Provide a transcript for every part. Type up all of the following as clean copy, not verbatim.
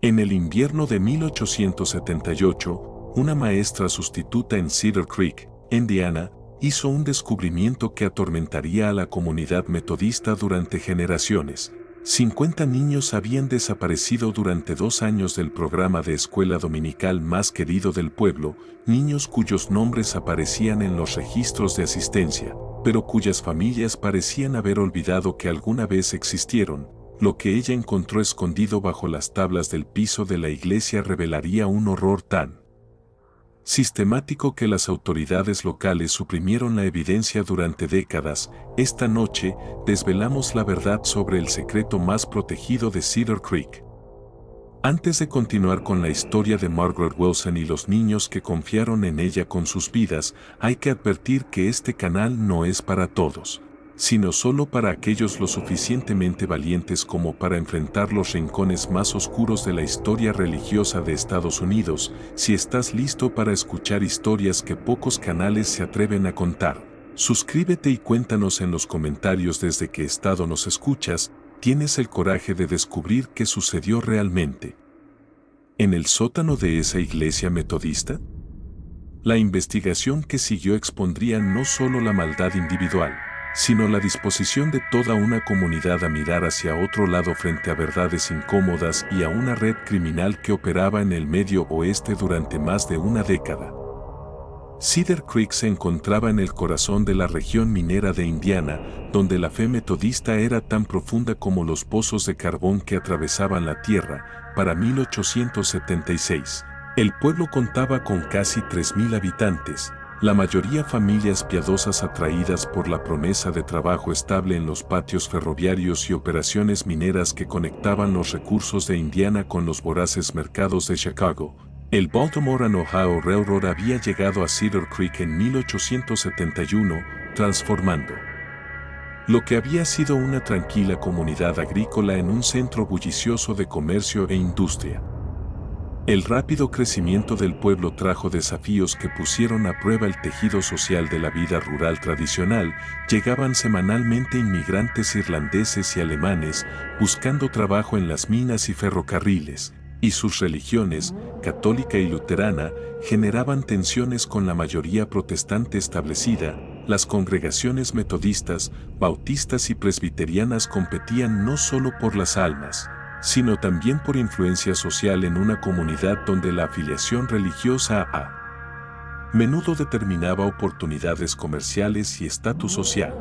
En el invierno de 1878, una maestra sustituta en Cedar Creek, Indiana, hizo un descubrimiento que atormentaría a la comunidad metodista durante generaciones. 50 niños habían desaparecido durante 2 años del programa de escuela dominical más querido del pueblo, niños cuyos nombres aparecían en los registros de asistencia, pero cuyas familias parecían haber olvidado que alguna vez existieron. Lo que ella encontró escondido bajo las tablas del piso de la iglesia revelaría un horror tan sistemático que las autoridades locales suprimieron la evidencia durante décadas. Esta noche, desvelamos la verdad sobre el secreto más protegido de Cedar Creek. Antes de continuar con la historia de Margaret Wilson y los niños que confiaron en ella con sus vidas, hay que advertir que este canal no es para todos, sino solo para aquellos lo suficientemente valientes como para enfrentar los rincones más oscuros de la historia religiosa de Estados Unidos. Si estás listo para escuchar historias que pocos canales se atreven a contar, suscríbete y cuéntanos en los comentarios desde qué estado nos escuchas. ¿Tienes el coraje de descubrir qué sucedió realmente en el sótano de esa iglesia metodista? La investigación que siguió expondría no solo la maldad individual, sino la disposición de toda una comunidad a mirar hacia otro lado frente a verdades incómodas y a una red criminal que operaba en el Medio Oeste durante más de una década. Cedar Creek se encontraba en el corazón de la región minera de Indiana, donde la fe metodista era tan profunda como los pozos de carbón que atravesaban la tierra. Para 1876, el pueblo contaba con casi 3,000 habitantes, la mayoría familias piadosas atraídas por la promesa de trabajo estable en los patios ferroviarios y operaciones mineras que conectaban los recursos de Indiana con los voraces mercados de Chicago. El Baltimore and Ohio Railroad había llegado a Cedar Creek en 1871, transformando lo que había sido una tranquila comunidad agrícola en un centro bullicioso de comercio e industria. El rápido crecimiento del pueblo trajo desafíos que pusieron a prueba el tejido social de la vida rural tradicional. Llegaban semanalmente inmigrantes irlandeses y alemanes buscando trabajo en las minas y ferrocarriles, y sus religiones, católica y luterana, generaban tensiones con la mayoría protestante establecida. Las congregaciones metodistas, bautistas y presbiterianas competían no solo por las almas, sino también por influencia social en una comunidad donde la afiliación religiosa a menudo determinaba oportunidades comerciales y estatus social.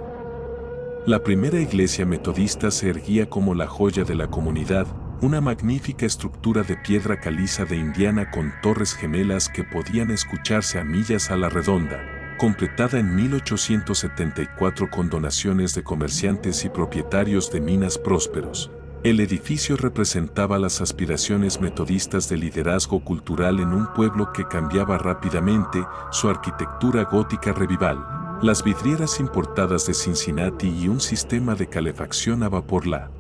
La primera iglesia metodista se erguía como la joya de la comunidad, una magnífica estructura de piedra caliza de Indiana con torres gemelas que podían escucharse a millas a la redonda, completada en 1874 con donaciones de comerciantes y propietarios de minas prósperos. El edificio representaba las aspiraciones metodistas de liderazgo cultural en un pueblo que cambiaba rápidamente. Su arquitectura gótica revival, las vidrieras importadas de Cincinnati y un sistema de calefacción a vapor la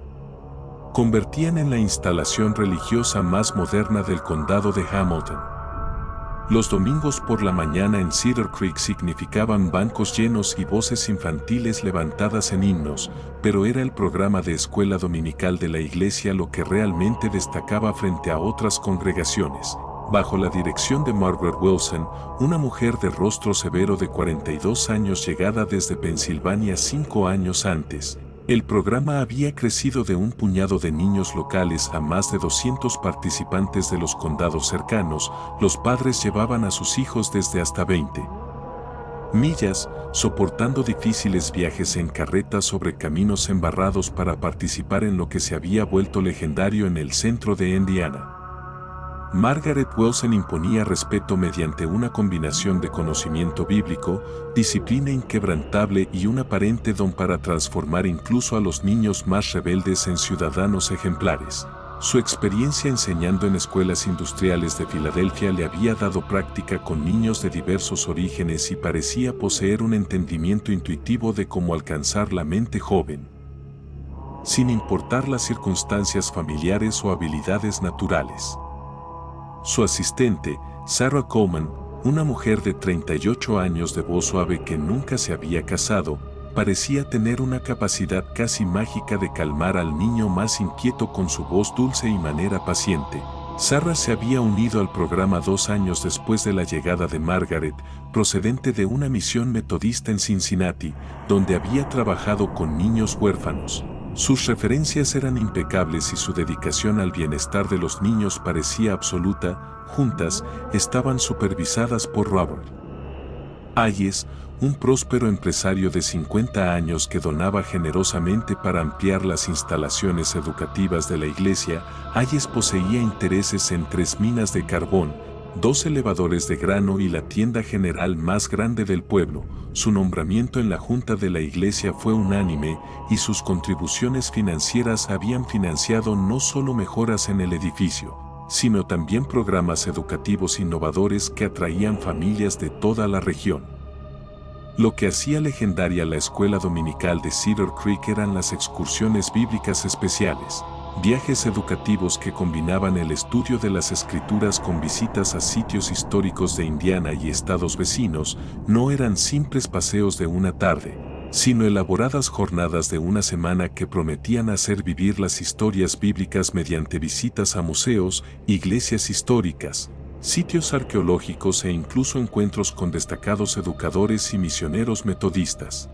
convertían en la instalación religiosa más moderna del condado de Hamilton. Los domingos por la mañana en Cedar Creek significaban bancos llenos y voces infantiles levantadas en himnos, pero era el programa de escuela dominical de la iglesia lo que realmente destacaba frente a otras congregaciones. Bajo la dirección de Margaret Wilson, una mujer de rostro severo de 42 años llegada desde Pensilvania 5 años antes, el programa había crecido de un puñado de niños locales a más de 200 participantes de los condados cercanos. Los padres llevaban a sus hijos desde hasta 20 millas, soportando difíciles viajes en carretas sobre caminos embarrados para participar en lo que se había vuelto legendario en el centro de Indiana. Margaret Wilson imponía respeto mediante una combinación de conocimiento bíblico, disciplina inquebrantable y un aparente don para transformar incluso a los niños más rebeldes en ciudadanos ejemplares. Su experiencia enseñando en escuelas industriales de Filadelfia le había dado práctica con niños de diversos orígenes y parecía poseer un entendimiento intuitivo de cómo alcanzar la mente joven, sin importar las circunstancias familiares o habilidades naturales. Su asistente, Sarah Coleman, una mujer de 38 años de voz suave que nunca se había casado, parecía tener una capacidad casi mágica de calmar al niño más inquieto con su voz dulce y manera paciente. Sarah se había unido al programa 2 años después de la llegada de Margaret, procedente de una misión metodista en Cincinnati, donde había trabajado con niños huérfanos. Sus referencias eran impecables y su dedicación al bienestar de los niños parecía absoluta. Juntas, estaban supervisadas por Robert Hayes, un próspero empresario de 50 años que donaba generosamente para ampliar las instalaciones educativas de la iglesia. Hayes poseía intereses en 3 minas de carbón, 2 elevadores de grano y la tienda general más grande del pueblo. Su nombramiento en la junta de la iglesia fue unánime y sus contribuciones financieras habían financiado no solo mejoras en el edificio, sino también programas educativos innovadores que atraían familias de toda la región. Lo que hacía legendaria la escuela dominical de Cedar Creek eran las excursiones bíblicas especiales, viajes educativos que combinaban el estudio de las escrituras con visitas a sitios históricos de Indiana y estados vecinos. No eran simples paseos de una tarde, sino elaboradas jornadas de una semana que prometían hacer vivir las historias bíblicas mediante visitas a museos, iglesias históricas, sitios arqueológicos e incluso encuentros con destacados educadores y misioneros metodistas.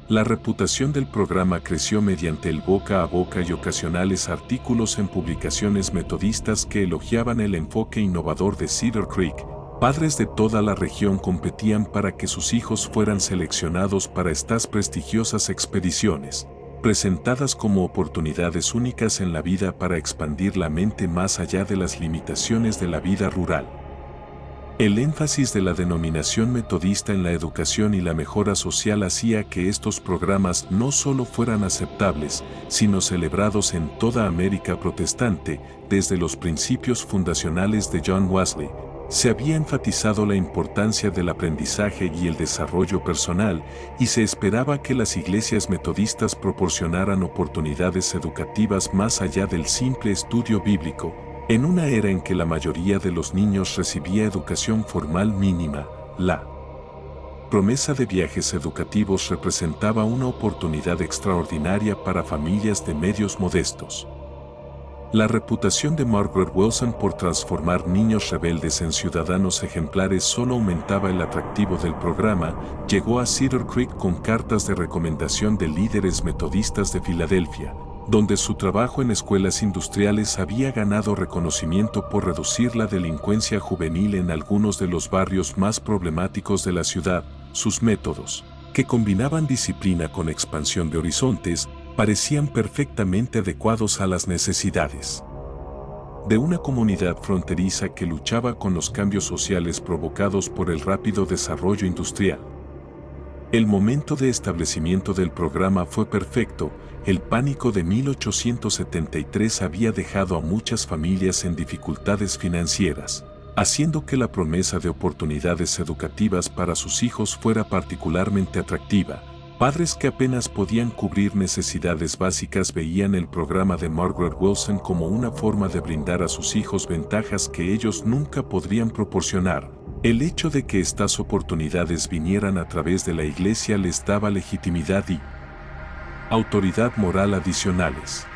La reputación del programa creció mediante el boca a boca y ocasionales artículos en publicaciones metodistas que elogiaban el enfoque innovador de Cedar Creek. Padres de toda la región competían para que sus hijos fueran seleccionados para estas prestigiosas expediciones, presentadas como oportunidades únicas en la vida para expandir la mente más allá de las limitaciones de la vida rural. El énfasis de la denominación metodista en la educación y la mejora social hacía que estos programas no solo fueran aceptables, sino celebrados en toda América protestante. Desde los principios fundacionales de John Wesley, se había enfatizado la importancia del aprendizaje y el desarrollo personal, y se esperaba que las iglesias metodistas proporcionaran oportunidades educativas más allá del simple estudio bíblico. En una era en que la mayoría de los niños recibía educación formal mínima, la promesa de viajes educativos representaba una oportunidad extraordinaria para familias de medios modestos. La reputación de Margaret Wilson por transformar niños rebeldes en ciudadanos ejemplares solo aumentaba el atractivo del programa. Llegó a Cedar Creek con cartas de recomendación de líderes metodistas de Filadelfia, donde su trabajo en escuelas industriales había ganado reconocimiento por reducir la delincuencia juvenil en algunos de los barrios más problemáticos de la ciudad. Sus métodos, que combinaban disciplina con expansión de horizontes, parecían perfectamente adecuados a las necesidades de una comunidad fronteriza que luchaba con los cambios sociales provocados por el rápido desarrollo industrial. El momento de establecimiento del programa fue perfecto. El pánico de 1873 había dejado a muchas familias en dificultades financieras, haciendo que la promesa de oportunidades educativas para sus hijos fuera particularmente atractiva. Padres que apenas podían cubrir necesidades básicas veían el programa de Margaret Wilson como una forma de brindar a sus hijos ventajas que ellos nunca podrían proporcionar. El hecho de que estas oportunidades vinieran a través de la iglesia les daba legitimidad y autoridad moral adicionales.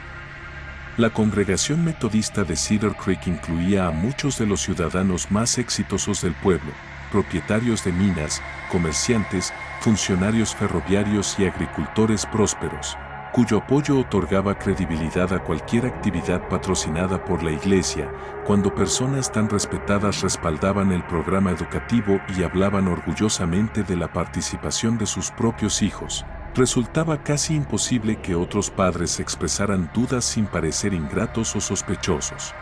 La congregación metodista de Cedar Creek incluía a muchos de los ciudadanos más exitosos del pueblo, propietarios de minas, comerciantes, funcionarios ferroviarios y agricultores prósperos, cuyo apoyo otorgaba credibilidad a cualquier actividad patrocinada por la iglesia. Cuando personas tan respetadas respaldaban el programa educativo y hablaban orgullosamente de la participación de sus propios hijos, resultaba casi imposible que otros padres expresaran dudas sin parecer ingratos o sospechosos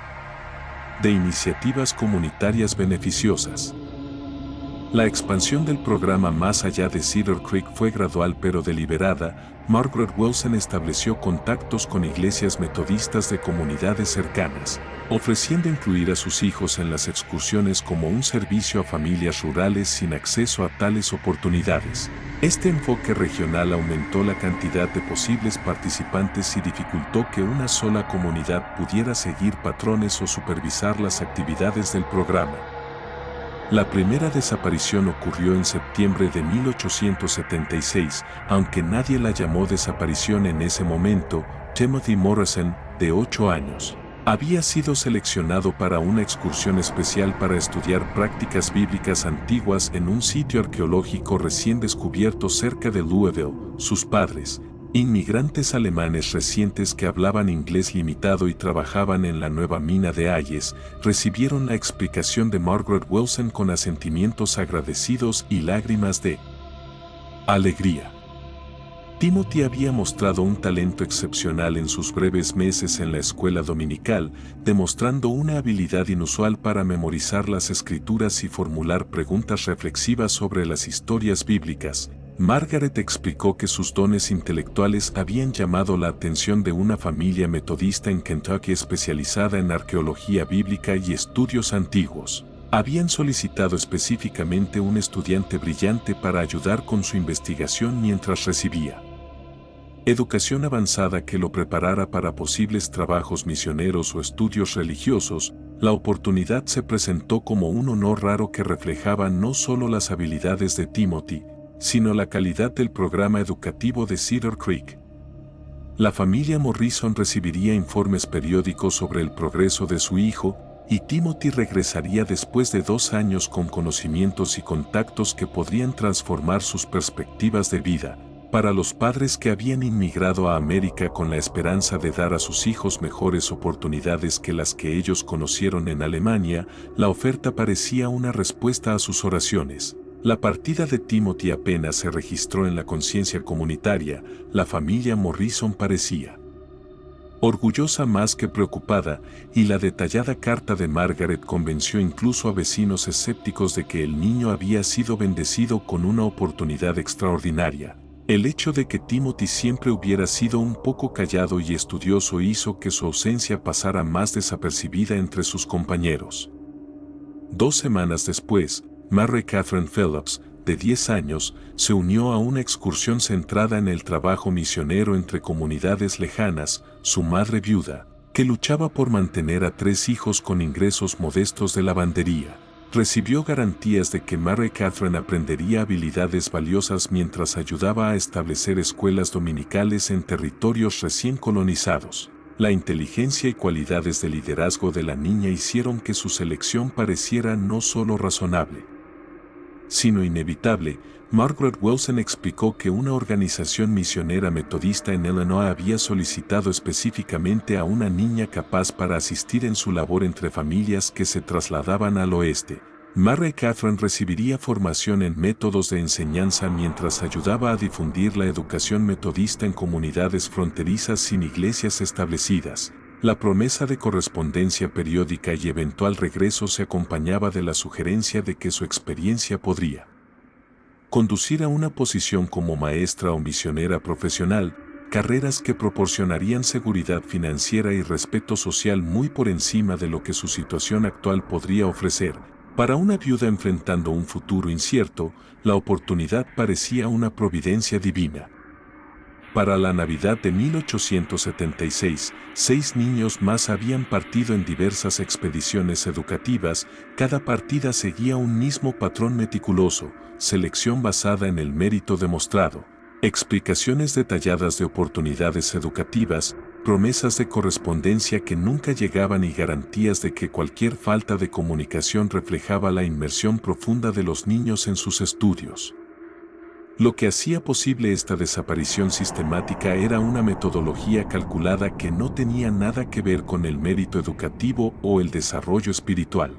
de iniciativas comunitarias beneficiosas. La expansión del programa más allá de Cedar Creek fue gradual pero deliberada. Margaret Wilson estableció contactos con iglesias metodistas de comunidades cercanas, ofreciendo incluir a sus hijos en las excursiones como un servicio a familias rurales sin acceso a tales oportunidades. Este enfoque regional aumentó la cantidad de posibles participantes y dificultó que una sola comunidad pudiera seguir patrones o supervisar las actividades del programa. La primera desaparición ocurrió en septiembre de 1876, aunque nadie la llamó desaparición en ese momento. Timothy Morrison, de 8 años, Había sido seleccionado para una excursión especial para estudiar prácticas bíblicas antiguas en un sitio arqueológico recién descubierto cerca de Louisville. Sus padres, inmigrantes alemanes recientes que hablaban inglés limitado y trabajaban en la nueva mina de Hayes, recibieron la explicación de Margaret Wilson con asentimientos agradecidos y lágrimas de alegría. Timothy había mostrado un talento excepcional en sus breves meses en la escuela dominical, demostrando una habilidad inusual para memorizar las escrituras y formular preguntas reflexivas sobre las historias bíblicas. Margaret explicó que sus dones intelectuales habían llamado la atención de una familia metodista en Kentucky especializada en arqueología bíblica y estudios antiguos. Habían solicitado específicamente un estudiante brillante para ayudar con su investigación mientras recibía educación avanzada que lo preparara para posibles trabajos misioneros o estudios religiosos. La oportunidad se presentó como un honor raro que reflejaba no solo las habilidades de Timothy, sino la calidad del programa educativo de Cedar Creek. La familia Morrison recibiría informes periódicos sobre el progreso de su hijo, y Timothy regresaría después de 2 años con conocimientos y contactos que podrían transformar sus perspectivas de vida. Para los padres que habían inmigrado a América con la esperanza de dar a sus hijos mejores oportunidades que las que ellos conocieron en Alemania, la oferta parecía una respuesta a sus oraciones. La partida de Timothy apenas se registró en la conciencia comunitaria. La familia Morrison parecía orgullosa más que preocupada, y la detallada carta de Margaret convenció incluso a vecinos escépticos de que el niño había sido bendecido con una oportunidad extraordinaria. El hecho de que Timothy siempre hubiera sido un poco callado y estudioso hizo que su ausencia pasara más desapercibida entre sus compañeros. 2 semanas después, Mary Catherine Phillips, de 10 años, se unió a una excursión centrada en el trabajo misionero entre comunidades lejanas. Su madre viuda, que luchaba por mantener a 3 hijos con ingresos modestos de lavandería, recibió garantías de que Mary Catherine aprendería habilidades valiosas mientras ayudaba a establecer escuelas dominicales en territorios recién colonizados. La inteligencia y cualidades de liderazgo de la niña hicieron que su selección pareciera no solo razonable, sino inevitable. Margaret Wilson explicó que una organización misionera metodista en Illinois había solicitado específicamente a una niña capaz para asistir en su labor entre familias que se trasladaban al oeste. Mary Catherine recibiría formación en métodos de enseñanza mientras ayudaba a difundir la educación metodista en comunidades fronterizas sin iglesias establecidas. La promesa de correspondencia periódica y eventual regreso se acompañaba de la sugerencia de que su experiencia podría conducir a una posición como maestra o misionera profesional, carreras que proporcionarían seguridad financiera y respeto social muy por encima de lo que su situación actual podría ofrecer. Para una viuda enfrentando un futuro incierto, la oportunidad parecía una providencia divina. Para la Navidad de 1876, 6 niños más habían partido en diversas expediciones educativas. Cada partida seguía un mismo patrón meticuloso: selección basada en el mérito demostrado, explicaciones detalladas de oportunidades educativas, promesas de correspondencia que nunca llegaban y garantías de que cualquier falta de comunicación reflejaba la inmersión profunda de los niños en sus estudios. Lo que hacía posible esta desaparición sistemática era una metodología calculada que no tenía nada que ver con el mérito educativo o el desarrollo espiritual.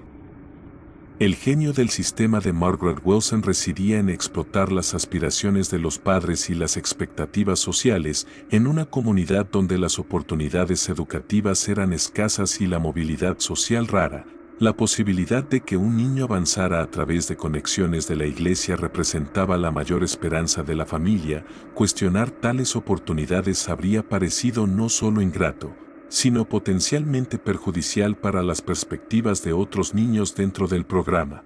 El genio del sistema de Margaret Wilson residía en explotar las aspiraciones de los padres y las expectativas sociales en una comunidad donde las oportunidades educativas eran escasas y la movilidad social rara. La posibilidad de que un niño avanzara a través de conexiones de la iglesia representaba la mayor esperanza de la familia. Cuestionar tales oportunidades habría parecido no solo ingrato, sino potencialmente perjudicial para las perspectivas de otros niños dentro del programa.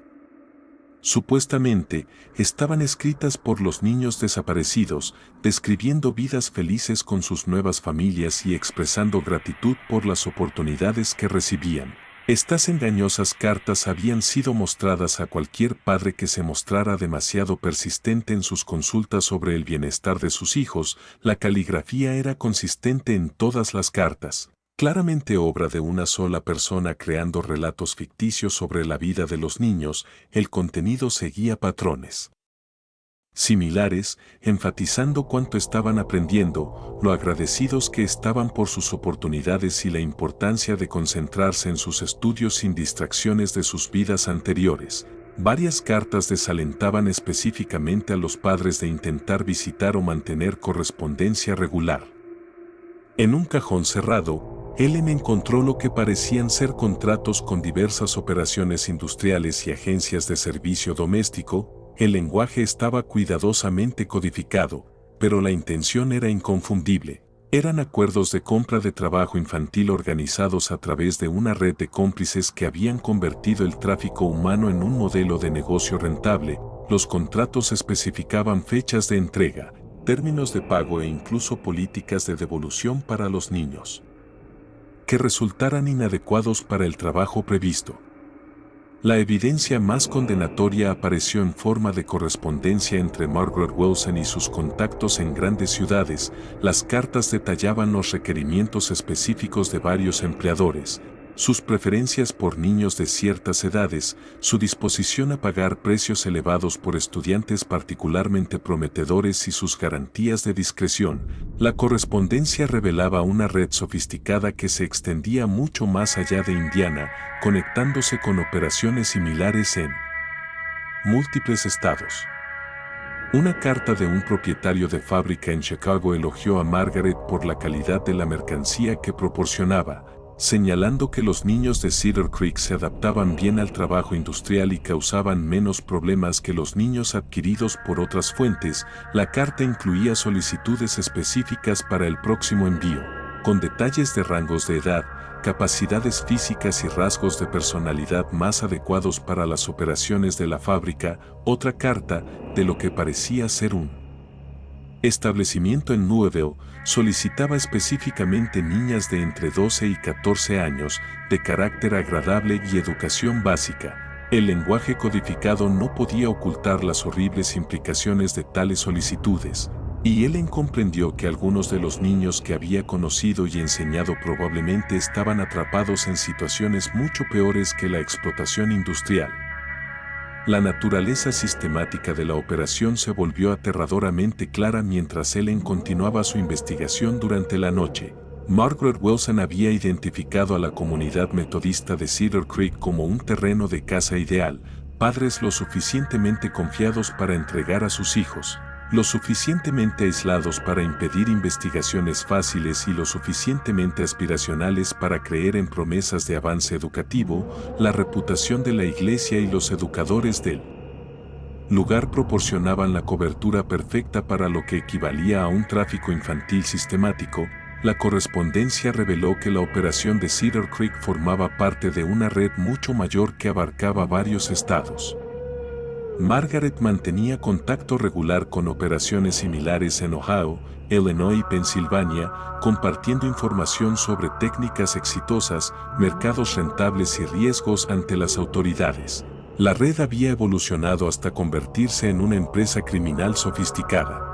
Supuestamente, estaban escritas por los niños desaparecidos, describiendo vidas felices con sus nuevas familias y expresando gratitud por las oportunidades que recibían. Estas engañosas cartas habían sido mostradas a cualquier padre que se mostrara demasiado persistente en sus consultas sobre el bienestar de sus hijos. La caligrafía era consistente en todas las cartas. Claramente obra de una sola persona creando relatos ficticios sobre la vida de los niños, el contenido seguía patrones similares, enfatizando cuánto estaban aprendiendo, lo agradecidos que estaban por sus oportunidades y la importancia de concentrarse en sus estudios sin distracciones de sus vidas anteriores. Varias cartas desalentaban específicamente a los padres de intentar visitar o mantener correspondencia regular. En un cajón cerrado, Ellen encontró lo que parecían ser contratos con diversas operaciones industriales y agencias de servicio doméstico. El lenguaje estaba cuidadosamente codificado, pero la intención era inconfundible. Eran acuerdos de compra de trabajo infantil organizados a través de una red de cómplices que habían convertido el tráfico humano en un modelo de negocio rentable. Los contratos especificaban fechas de entrega, términos de pago e incluso políticas de devolución para los niños que resultaran inadecuados para el trabajo previsto. La evidencia más condenatoria apareció en forma de correspondencia entre Margaret Wilson y sus contactos en grandes ciudades. Las cartas detallaban los requerimientos específicos de varios empleadores, sus preferencias por niños de ciertas edades, su disposición a pagar precios elevados por estudiantes particularmente prometedores y sus garantías de discreción. La correspondencia revelaba una red sofisticada que se extendía mucho más allá de Indiana, conectándose con operaciones similares en múltiples estados. Una carta de un propietario de fábrica en Chicago elogió a Margaret por la calidad de la mercancía que proporcionaba, señalando que los niños de Cedar Creek se adaptaban bien al trabajo industrial y causaban menos problemas que los niños adquiridos por otras fuentes. La carta incluía solicitudes específicas para el próximo envío, con detalles de rangos de edad, capacidades físicas y rasgos de personalidad más adecuados para las operaciones de la fábrica. Otra carta, de lo que parecía ser un establecimiento en Louisville, solicitaba específicamente niñas de entre 12 y 14 años, de carácter agradable y educación básica. El lenguaje codificado no podía ocultar las horribles implicaciones de tales solicitudes, y Ellen comprendió que algunos de los niños que había conocido y enseñado probablemente estaban atrapados en situaciones mucho peores que la explotación industrial. La naturaleza sistemática de la operación se volvió aterradoramente clara mientras Ellen continuaba su investigación durante la noche. Margaret Wilson había identificado a la comunidad metodista de Cedar Creek como un terreno de caza ideal, padres lo suficientemente confiados para entregar a sus hijos, lo suficientemente aislados para impedir investigaciones fáciles y lo suficientemente aspiracionales para creer en promesas de avance educativo. La reputación de la iglesia y los educadores del lugar proporcionaban la cobertura perfecta para lo que equivalía a un tráfico infantil sistemático. La correspondencia reveló que la operación de Cedar Creek formaba parte de una red mucho mayor que abarcaba varios estados. Margaret mantenía contacto regular con operaciones similares en Ohio, Illinois y Pensilvania, compartiendo información sobre técnicas exitosas, mercados rentables y riesgos ante las autoridades. La red había evolucionado hasta convertirse en una empresa criminal sofisticada,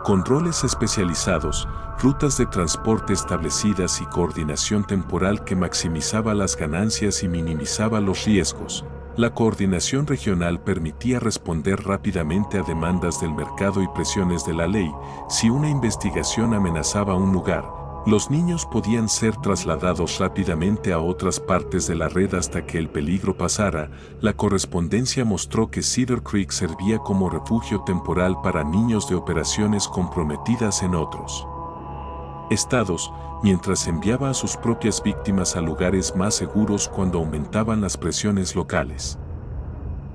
con roles especializados, rutas de transporte establecidas y coordinación temporal que maximizaba las ganancias y minimizaba los riesgos. La coordinación regional permitía responder rápidamente a demandas del mercado y presiones de la ley. Si una investigación amenazaba un lugar, los niños podían ser trasladados rápidamente a otras partes de la red hasta que el peligro pasara. La correspondencia mostró que Cedar Creek servía como refugio temporal para niños de operaciones comprometidas en otros estados, mientras enviaba a sus propias víctimas a lugares más seguros cuando aumentaban las presiones locales.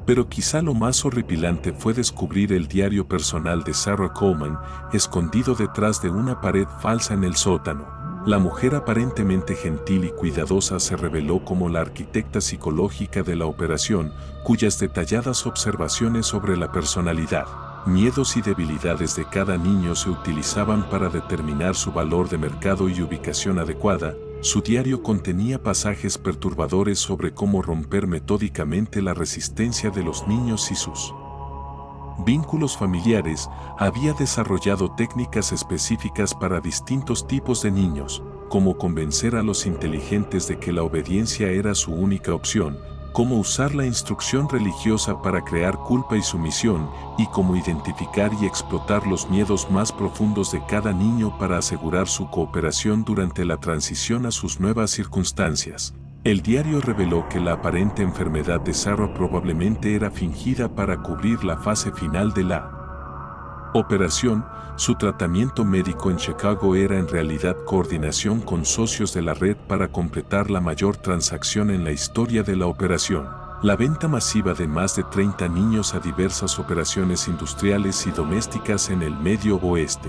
Pero quizá lo más horripilante fue descubrir el diario personal de Sarah Coleman, escondido detrás de una pared falsa en el sótano. La mujer aparentemente gentil y cuidadosa se reveló como la arquitecta psicológica de la operación, cuyas detalladas observaciones sobre la personalidad, miedos y debilidades de cada niño se utilizaban para determinar su valor de mercado y ubicación adecuada. Su diario contenía pasajes perturbadores sobre cómo romper metódicamente la resistencia de los niños y sus vínculos familiares. Había desarrollado técnicas específicas para distintos tipos de niños, cómo convencer a los inteligentes de que la obediencia era su única opción, cómo usar la instrucción religiosa para crear culpa y sumisión, y cómo identificar y explotar los miedos más profundos de cada niño para asegurar su cooperación durante la transición a sus nuevas circunstancias. El diario reveló que la aparente enfermedad de Sarah probablemente era fingida para cubrir la fase final de la operación. Su tratamiento médico en Chicago era en realidad coordinación con socios de la red para completar la mayor transacción en la historia de la operación, la venta masiva de más de 30 niños a diversas operaciones industriales y domésticas en el Medio Oeste.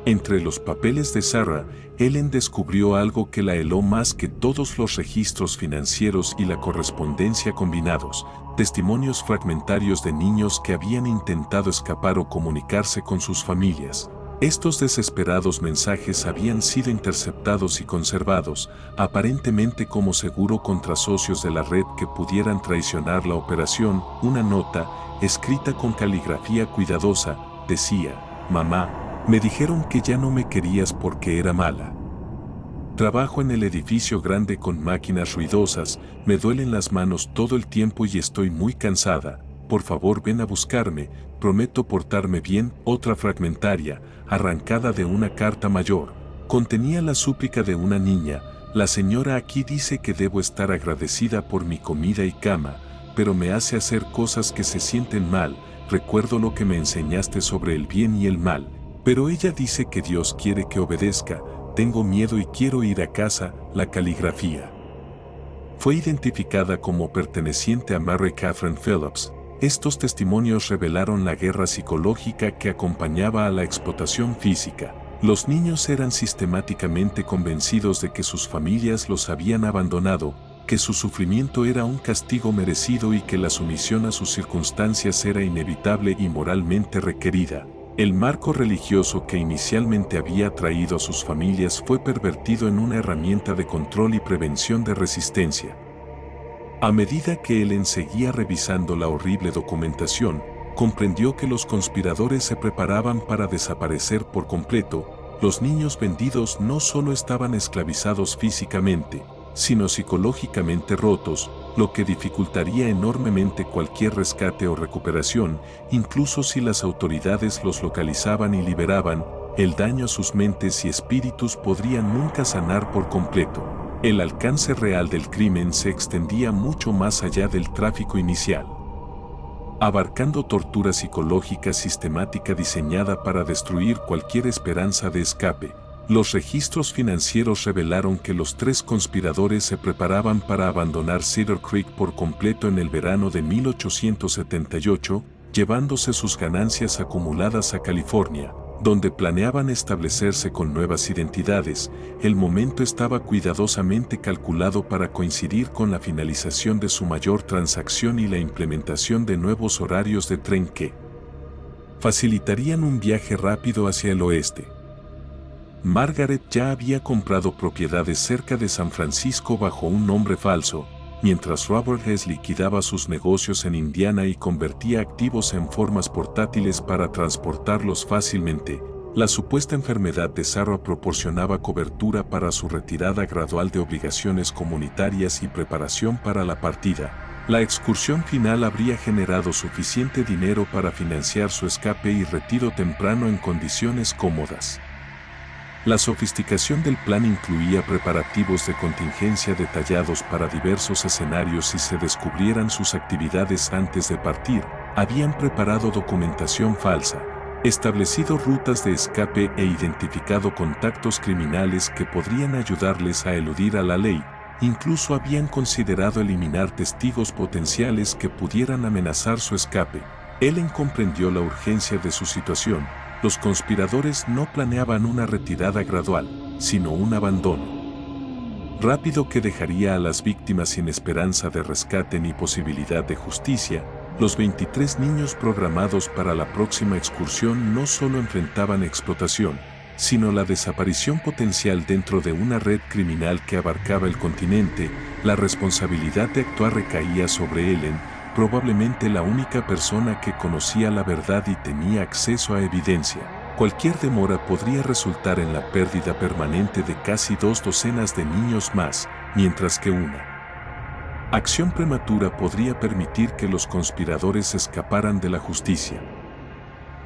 Entre los papeles de Sarah, Ellen descubrió algo que la heló más que todos los registros financieros y la correspondencia combinados: testimonios fragmentarios de niños que habían intentado escapar o comunicarse con sus familias. Estos desesperados mensajes habían sido interceptados y conservados, aparentemente como seguro contra socios de la red que pudieran traicionar la operación. Una nota, escrita con caligrafía cuidadosa, decía: «Mamá, me dijeron que ya no me querías porque era mala. Trabajo en el edificio grande con máquinas ruidosas, me duelen las manos todo el tiempo y estoy muy cansada. Por favor, ven a buscarme, prometo portarme bien». Otra fragmentaria, arrancada de una carta mayor, contenía la súplica de una niña: «La señora aquí dice que debo estar agradecida por mi comida y cama, pero me hace hacer cosas que se sienten mal. Recuerdo lo que me enseñaste sobre el bien y el mal, pero ella dice que Dios quiere que obedezca. Tengo miedo y quiero ir a casa». La caligrafía fue identificada como perteneciente a Mary Catherine Phillips. Estos testimonios revelaron la guerra psicológica que acompañaba a la explotación física. Los niños eran sistemáticamente convencidos de que sus familias los habían abandonado, que su sufrimiento era un castigo merecido y que la sumisión a sus circunstancias era inevitable y moralmente requerida. El marco religioso que inicialmente había atraído a sus familias fue pervertido en una herramienta de control y prevención de resistencia. A medida que Ellen seguía revisando la horrible documentación, comprendió que los conspiradores se preparaban para desaparecer por completo. Los niños vendidos no solo estaban esclavizados físicamente, sino psicológicamente rotos, lo que dificultaría enormemente cualquier rescate o recuperación. Incluso si las autoridades los localizaban y liberaban, el daño a sus mentes y espíritus podría nunca sanar por completo. El alcance real del crimen se extendía mucho más allá del tráfico inicial, abarcando tortura psicológica sistemática diseñada para destruir cualquier esperanza de escape. Los registros financieros revelaron que los 3 conspiradores se preparaban para abandonar Cedar Creek por completo en el verano de 1878, llevándose sus ganancias acumuladas a California, donde planeaban establecerse con nuevas identidades. El momento estaba cuidadosamente calculado para coincidir con la finalización de su mayor transacción y la implementación de nuevos horarios de tren que facilitarían un viaje rápido hacia el oeste. Margaret ya había comprado propiedades cerca de San Francisco bajo un nombre falso, mientras Robert Hess liquidaba sus negocios en Indiana y convertía activos en formas portátiles para transportarlos fácilmente. La supuesta enfermedad de Sarah proporcionaba cobertura para su retirada gradual de obligaciones comunitarias y preparación para la partida. La excursión final habría generado suficiente dinero para financiar su escape y retiro temprano en condiciones cómodas. La sofisticación del plan incluía preparativos de contingencia detallados para diversos escenarios si se descubrieran sus actividades antes de partir. Habían preparado documentación falsa, establecido rutas de escape e identificado contactos criminales que podrían ayudarles a eludir a la ley. Incluso habían considerado eliminar testigos potenciales que pudieran amenazar su escape. Ellen comprendió la urgencia de su situación. Los conspiradores no planeaban una retirada gradual, sino un abandono rápido que dejaría a las víctimas sin esperanza de rescate ni posibilidad de justicia. Los 23 niños programados para la próxima excursión no solo enfrentaban explotación, sino la desaparición potencial dentro de una red criminal que abarcaba el continente. La responsabilidad de actuar recaía sobre Ellen, probablemente la única persona que conocía la verdad y tenía acceso a evidencia. Cualquier demora podría resultar en la pérdida permanente de casi 2 docenas de niños más, mientras que una acción prematura podría permitir que los conspiradores escaparan de la justicia.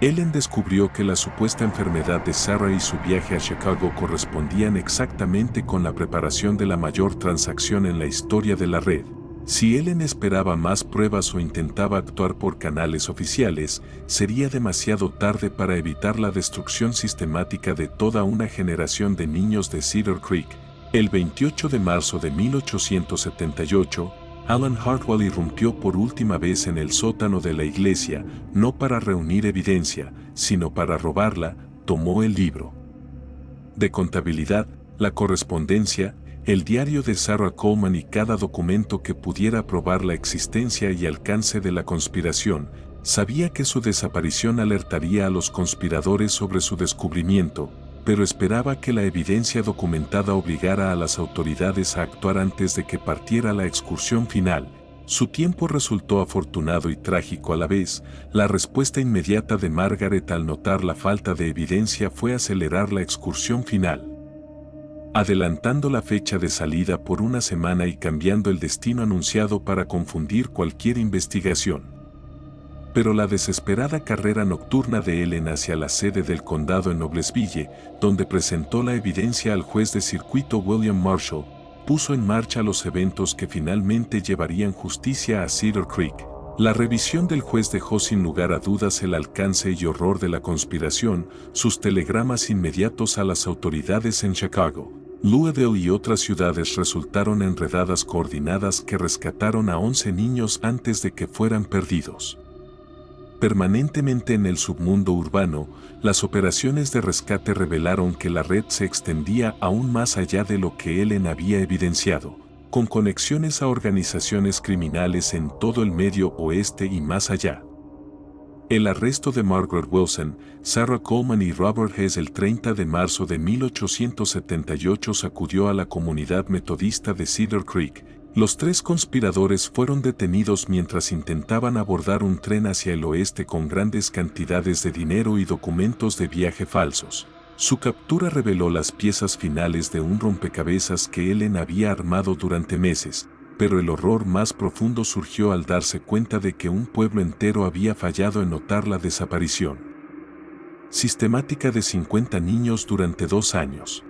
Ellen descubrió que la supuesta enfermedad de Sarah y su viaje a Chicago correspondían exactamente con la preparación de la mayor transacción en la historia de la red. Si Ellen esperaba más pruebas o intentaba actuar por canales oficiales, sería demasiado tarde para evitar la destrucción sistemática de toda una generación de niños de Cedar Creek. El 28 de marzo de 1878, Alan Hartwell irrumpió por última vez en el sótano de la iglesia, no para reunir evidencia, sino para robarla. Tomó el libro de contabilidad, la correspondencia, el diario de Sarah Coleman y cada documento que pudiera probar la existencia y alcance de la conspiración. Sabía que su desaparición alertaría a los conspiradores sobre su descubrimiento, pero esperaba que la evidencia documentada obligara a las autoridades a actuar antes de que partiera la excursión final. Su tiempo resultó afortunado y trágico a la vez. La respuesta inmediata de Margaret al notar la falta de evidencia fue acelerar la excursión final, adelantando la fecha de salida por una semana y cambiando el destino anunciado para confundir cualquier investigación. Pero la desesperada carrera nocturna de Ellen hacia la sede del condado en Noblesville, donde presentó la evidencia al juez de circuito William Marshall, puso en marcha los eventos que finalmente llevarían justicia a Cedar Creek. La revisión del juez dejó sin lugar a dudas el alcance y horror de la conspiración. Sus telegramas inmediatos a las autoridades en Chicago, Louisville y otras ciudades resultaron enredadas coordinadas que rescataron a 11 niños antes de que fueran perdidos. Permanentemente en el submundo urbano, las operaciones de rescate revelaron que la red se extendía aún más allá de lo que Ellen había evidenciado, con conexiones a organizaciones criminales en todo el Medio Oeste y más allá. El arresto de Margaret Wilson, Sarah Coleman y Robert Hess el 30 de marzo de 1878 sacudió a la comunidad metodista de Cedar Creek. Los 3 conspiradores fueron detenidos mientras intentaban abordar un tren hacia el oeste con grandes cantidades de dinero y documentos de viaje falsos. Su captura reveló las piezas finales de un rompecabezas que Ellen había armado durante meses, pero el horror más profundo surgió al darse cuenta de que un pueblo entero había fallado en notar la desaparición sistemática de 50 niños durante 2 años.